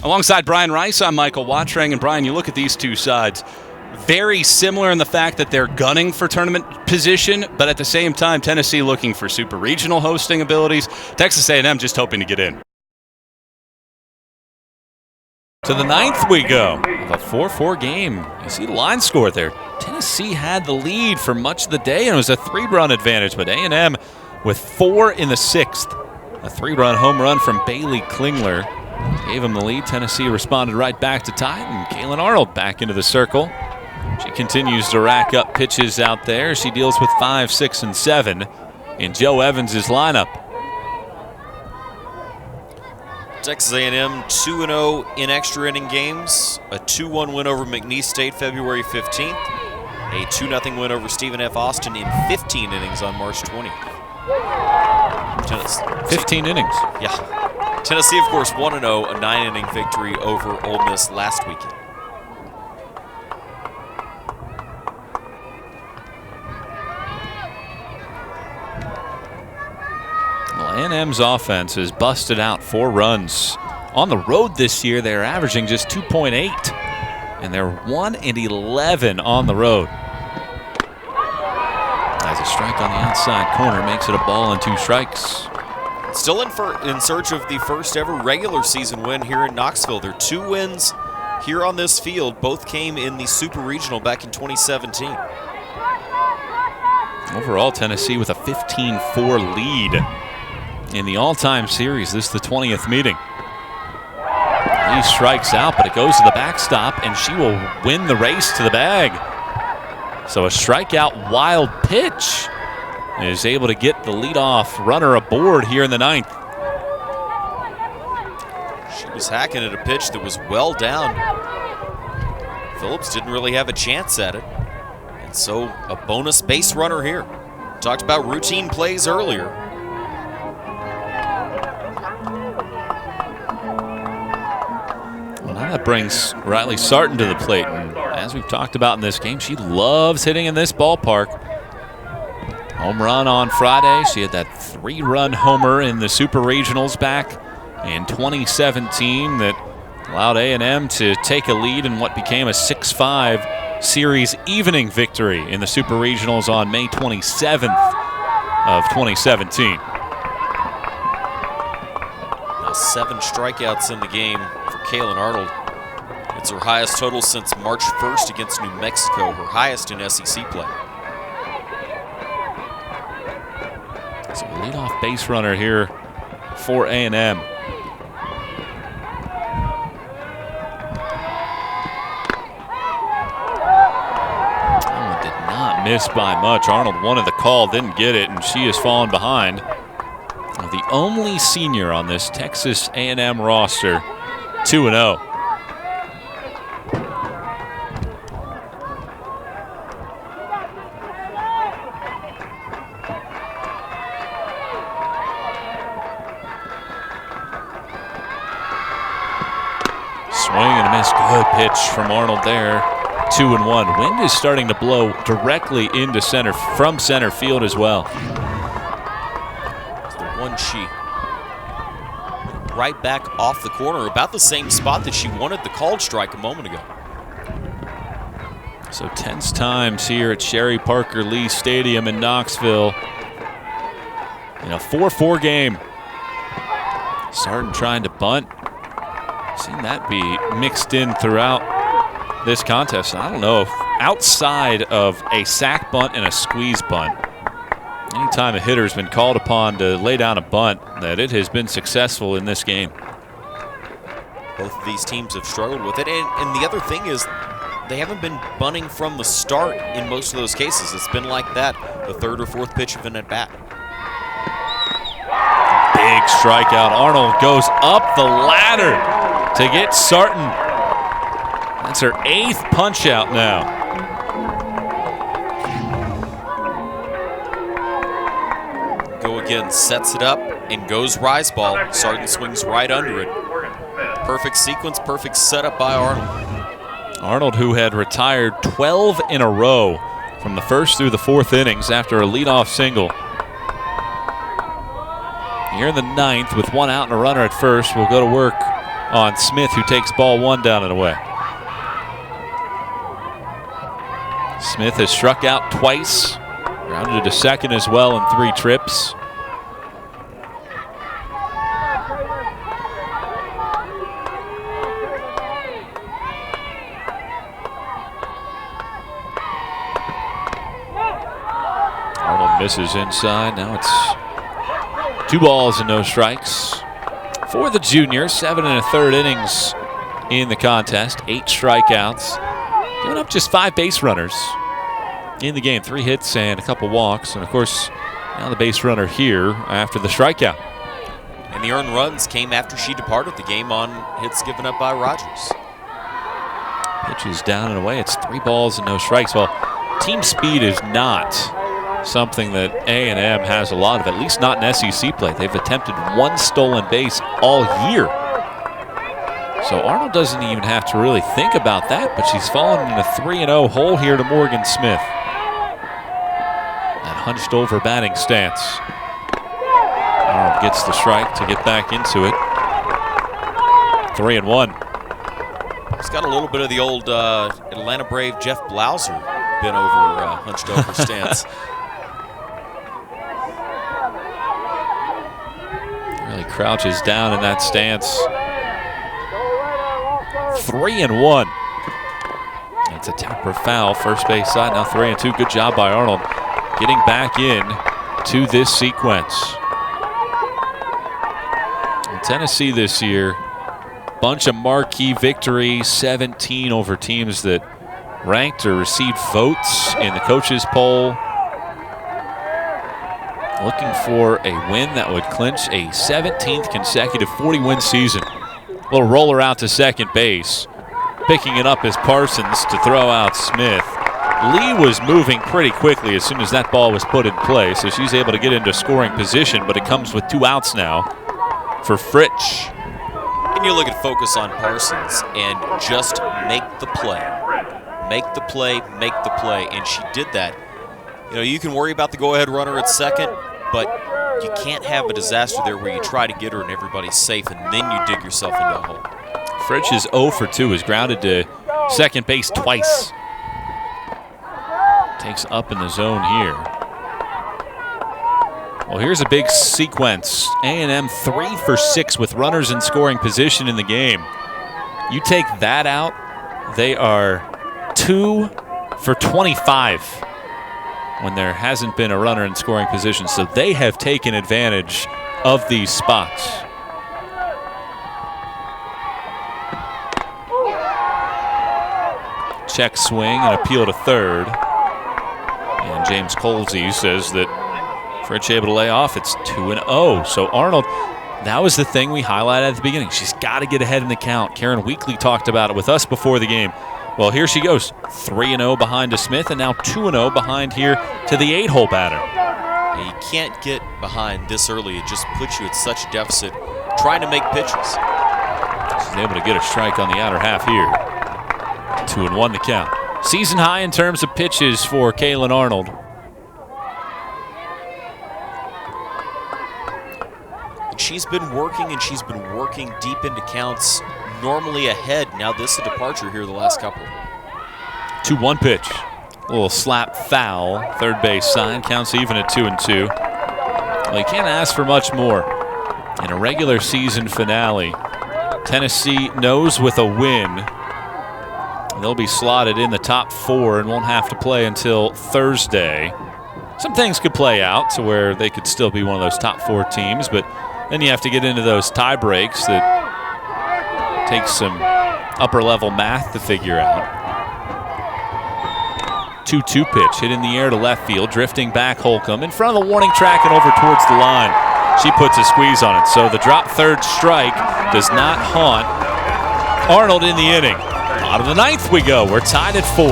Alongside Brian Rice, I'm Michael Wottreng. And Brian, you look at these two sides, very similar in the fact that they're gunning for tournament position, but at the same time, Tennessee looking for super regional hosting abilities. Texas A&M just hoping to get in. To the ninth we go of a 4-4 game. You see the line score there. Tennessee had the lead for much of the day, and it was a 3-run advantage, but A&M with 4 in the 6th. A 3-run home run from Bailey Klingler gave him the lead. Tennessee responded right back to tie it, and Kaylin Arnold back into the circle. She continues to rack up pitches out there. She deals with 5, 6, and 7 in Joe Evans' lineup. Texas A&M 2-0 in extra inning games. A 2-1 win over McNeese State February 15th. A 2-0 win over Stephen F. Austin in 15 innings on March 20th. 15 innings. Yeah. Tennessee, of course, 1-0, a 9-inning victory over Ole Miss last weekend. Well, A&M's offense has busted out 4 runs. On the road this year, they're averaging just 2.8, and they're 1-11 on the road. As a strike on the outside corner makes it a ball and 2 strikes. Still in search of the first ever regular season win here in Knoxville. Their 2 wins here on this field both came in the Super Regional back in 2017. Overall, Tennessee with a 15-4 lead in the all-time series. This is the 20th meeting. Lee strikes out, but it goes to the backstop, and she will win the race to the bag. So a strikeout wild pitch is able to get the leadoff runner aboard here in the 9th. She was hacking at a pitch that was well down. Phillips didn't really have a chance at it. And so a bonus base runner here. Talked about routine plays earlier. Well, now that brings Riley Sarton to the plate. And as we've talked about in this game, she loves hitting in this ballpark. Home run on Friday. She had that 3-run homer in the Super Regionals back in 2017 that allowed A&M to take a lead in what became a 6-5 series evening victory in the Super Regionals on May 27th of 2017. Now 7 strikeouts in the game for Kaylin Arnold. It's her highest total since March 1st against New Mexico, her highest in SEC play. So leadoff base runner here for A&M. Did not miss by much. Arnold wanted the call, didn't get it, and she has fallen behind. The only senior on this Texas A&M roster, 2-0. Swing and a miss. Good pitch from Arnold there. 2-1. Wind is starting to blow directly into center, from center field as well. The one she right back off the corner, about the same spot that she wanted the called strike a moment ago. So tense times here at Sherry Parker Lee Stadium in Knoxville in a 4-4 game. Sarton trying to bunt. Seen that be mixed in throughout this contest. I don't know if outside of a sack bunt and a squeeze bunt, anytime a hitter's been called upon to lay down a bunt, that it has been successful in this game. Both of these teams have struggled with it. And the other thing is they haven't been bunting from the start in most of those cases. It's been like that the 3rd or 4th pitch of an at-bat. Big strikeout. Arnold goes up the ladder to get Sarton. That's her 8th punch out now. Go again, sets it up and goes rise ball. Sarton swings right under it. Perfect sequence, perfect setup by Arnold. Arnold, who had retired 12 in a row from the 1st through the 4th innings after a leadoff single. Here in the 9th with 1 out and a runner at first, we'll go to work on Smith, who takes ball 1 down and away. Smith has struck out twice, grounded to second as well in 3 trips. Arnold misses inside. Now it's 2 balls and no strikes for the junior. 7 1/3 innings in the contest, 8 strikeouts. Giving up just 5 base runners in the game. 3 hits and a couple walks. And, of course, now the base runner here after the strikeout. And the earned runs came after she departed the game on hits given up by Rogers. Pitch is down and away. It's 3 balls and no strikes. Well, team speed is not something that A&M has a lot of, at least not in SEC play. They've attempted 1 stolen base all year. So Arnold doesn't even have to really think about that, but she's fallen in a 3-0 hole here to Morgan Smith. That hunched over batting stance. Arnold gets the strike to get back into it. 3-1. He's got a little bit of the old Atlanta Brave Jeff Blauser bent over, hunched over stance. Really crouches down in that stance. 3-1. It's a tapper foul, first base side. Now 3-2. Good job by Arnold getting back in to this sequence. And Tennessee this year, bunch of marquee victories, 17 over teams that ranked or received votes in the coaches poll. Looking for a win that would clinch a 17th consecutive 40-win season. Little roller out to second base. Picking it up is Parsons to throw out Smith. Lee was moving pretty quickly as soon as that ball was put in play, so she's able to get into scoring position, but it comes with 2 outs now for Fritsch. And you look at focus on Parsons and just make the play. Make the play, make the play, and she did that. You know, you can worry about the go-ahead runner at second, but you can't have a disaster there where you try to get her and everybody's safe and then you dig yourself into a hole. Fritsch is 0 for 2, is grounded to second base twice. Takes up in the zone here. Well, here's a big sequence. A&M 3 for 6 with runners in scoring position in the game. You take that out, they are 2 for 25 when there hasn't been a runner in scoring position. So they have taken advantage of these spots. Check swing and appeal to third. And James Colsey says that Fritsch able to lay off. It's 2-0. So Arnold, that was the thing we highlighted at the beginning. She's got to get ahead in the count. Karen Weekly talked about it with us before the game. Well, here she goes. 3-0 behind to Smith, and now 2-0 behind here to the 8-hole batter. Yeah, you can't get behind this early. It just puts you at such a deficit trying to make pitches. She's able to get a strike on the outer half here. 2-1 the count. Season high in terms of pitches for Kaylin Arnold. She's been working, and she's been working deep into counts, normally ahead. Now this is a departure here the last couple. 2-1 pitch. A little slap foul. Third base side. Counts even at 2-2. Well, you can't ask for much more in a regular season finale. Tennessee knows with a win they'll be slotted in the top 4 and won't have to play until Thursday. Some things could play out to where they could still be one of those top 4 teams, but then you have to get into those tie breaks that take some upper-level math to figure out. 2-2 pitch, hit in the air to left field, drifting back Holcomb in front of the warning track and over towards the line. She puts a squeeze on it, so the drop third strike does not haunt Arnold in the inning. Out of the 9th we go. We're tied at 4.